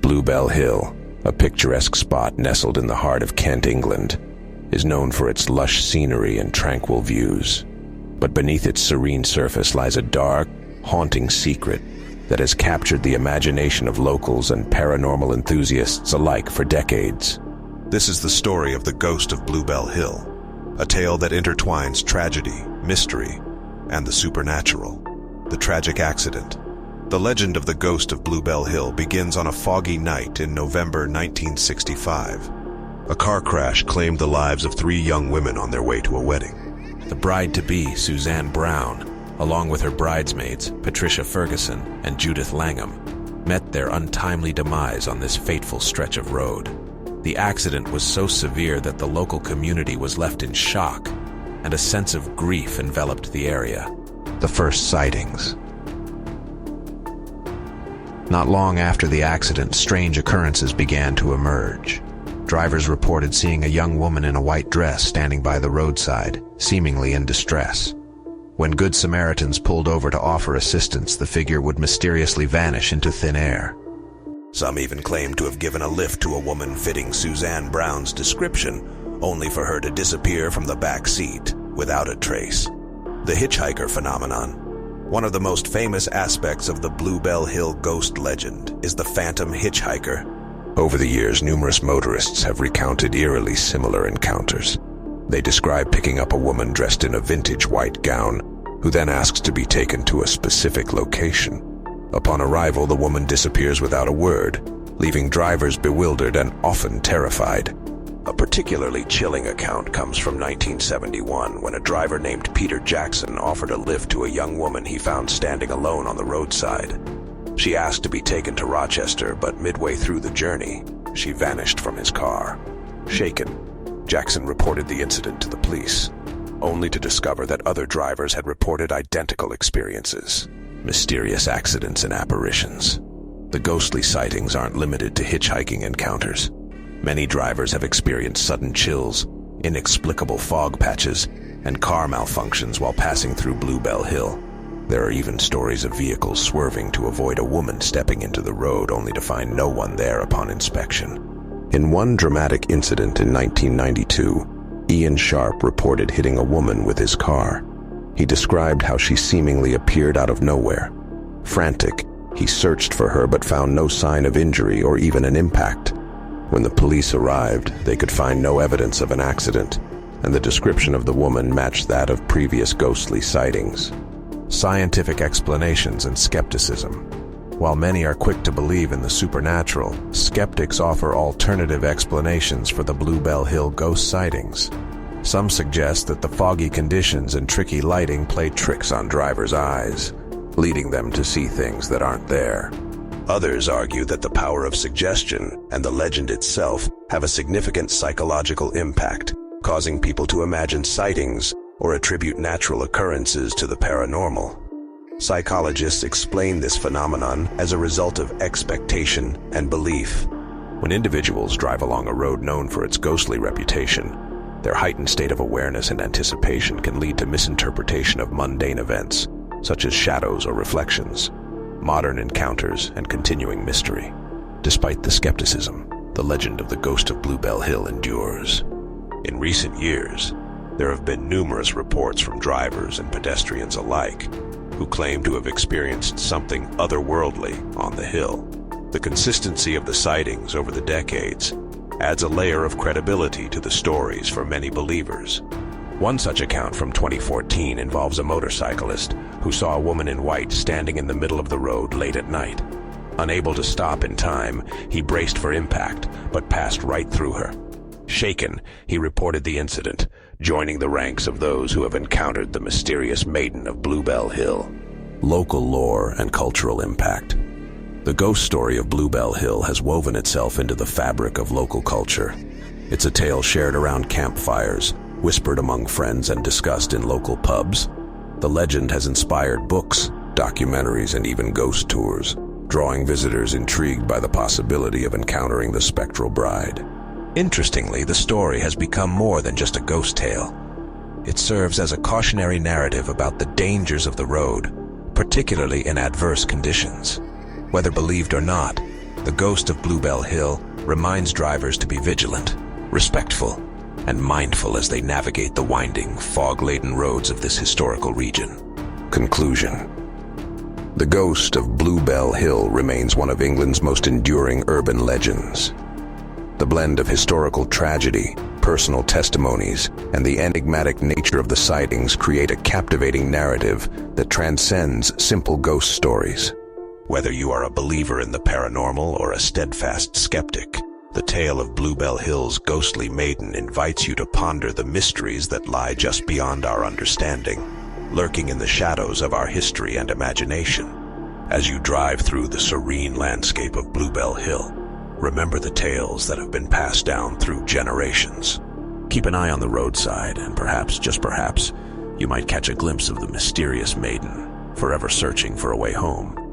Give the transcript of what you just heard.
Bluebell Hill, a picturesque spot nestled in the heart of Kent, England, is known for its lush scenery and tranquil views. But beneath its serene surface lies a dark, haunting secret that has captured the imagination of locals and paranormal enthusiasts alike for decades. This is the story of the ghost of Bluebell Hill, a tale that intertwines tragedy, mystery, and the supernatural. The tragic accident. The legend of the ghost of Bluebell Hill begins on a foggy night in November 1965. A car crash claimed the lives of 3 young women on their way to a wedding. The bride-to-be, Suzanne Brown, along with her bridesmaids, Patricia Ferguson and Judith Langham, met their untimely demise on this fateful stretch of road. The accident was so severe that the local community was left in shock, and a sense of grief enveloped the area. The first sightings. Not long after the accident, strange occurrences began to emerge. Drivers reported seeing a young woman in a white dress standing by the roadside, seemingly in distress. When Good Samaritans pulled over to offer assistance, the figure would mysteriously vanish into thin air. Some even claimed to have given a lift to a woman fitting Suzanne Brown's description, only for her to disappear from the back seat without a trace. The hitchhiker phenomenon. One of the most famous aspects of the Bluebell Hill ghost legend is the phantom hitchhiker. Over the years, numerous motorists have recounted eerily similar encounters. They describe picking up a woman dressed in a vintage white gown, who then asks to be taken to a specific location. Upon arrival, the woman disappears without a word, leaving drivers bewildered and often terrified. A particularly chilling account comes from 1971, when a driver named Peter Jackson offered a lift to a young woman he found standing alone on the roadside. She asked to be taken to Rochester, but midway through the journey, she vanished from his car. Shaken, Jackson reported the incident to the police, only to discover that other drivers had reported identical experiences. Mysterious accidents and apparitions. The ghostly sightings aren't limited to hitchhiking encounters. Many drivers have experienced sudden chills, inexplicable fog patches, and car malfunctions while passing through Bluebell Hill. There are even stories of vehicles swerving to avoid a woman stepping into the road only to find no one there upon inspection. In one dramatic incident in 1992, Ian Sharp reported hitting a woman with his car. He described how she seemingly appeared out of nowhere. Frantic, he searched for her but found no sign of injury or even an impact. When the police arrived, they could find no evidence of an accident, and the description of the woman matched that of previous ghostly sightings. Scientific explanations and skepticism. While many are quick to believe in the supernatural, skeptics offer alternative explanations for the Bluebell Hill ghost sightings. Some suggest that the foggy conditions and tricky lighting play tricks on drivers' eyes, leading them to see things that aren't there. Others argue that the power of suggestion and the legend itself have a significant psychological impact, causing people to imagine sightings or attribute natural occurrences to the paranormal. Psychologists explain this phenomenon as a result of expectation and belief. When individuals drive along a road known for its ghostly reputation, their heightened state of awareness and anticipation can lead to misinterpretation of mundane events, such as shadows or reflections, modern encounters, and continuing mystery. Despite the skepticism, the legend of the ghost of Bluebell Hill endures. In recent years, there have been numerous reports from drivers and pedestrians alike who claim to have experienced something otherworldly on the hill. The consistency of the sightings over the decades adds a layer of credibility to the stories for many believers. One such account from 2014 involves a motorcyclist who saw a woman in white standing in the middle of the road late at night. Unable to stop in time, he braced for impact, but passed right through her. Shaken, he reported the incident, joining the ranks of those who have encountered the mysterious Maiden of Bluebell Hill. Local lore and cultural impact. The ghost story of Bluebell Hill has woven itself into the fabric of local culture. It's a tale shared around campfires, whispered among friends, and discussed in local pubs. The legend has inspired books, documentaries, and even ghost tours, drawing visitors intrigued by the possibility of encountering the spectral bride. Interestingly, the story has become more than just a ghost tale. It serves as a cautionary narrative about the dangers of the road, particularly in adverse conditions. Whether believed or not, The ghost of Bluebell Hill reminds drivers to be vigilant, respectful, and mindful as they navigate the winding, fog-laden roads of this historical region. Conclusion. The ghost of Bluebell Hill remains one of England's most enduring urban legends. The blend of historical tragedy, personal testimonies, and the enigmatic nature of the sightings create a captivating narrative that transcends simple ghost stories. Whether you are a believer in the paranormal or a steadfast skeptic, the tale of Bluebell Hill's ghostly maiden invites you to ponder the mysteries that lie just beyond our understanding, lurking in the shadows of our history and imagination. As you drive through the serene landscape of Bluebell Hill, remember the tales that have been passed down through generations. Keep an eye on the roadside, and perhaps, just perhaps, you might catch a glimpse of the mysterious maiden, forever searching for a way home.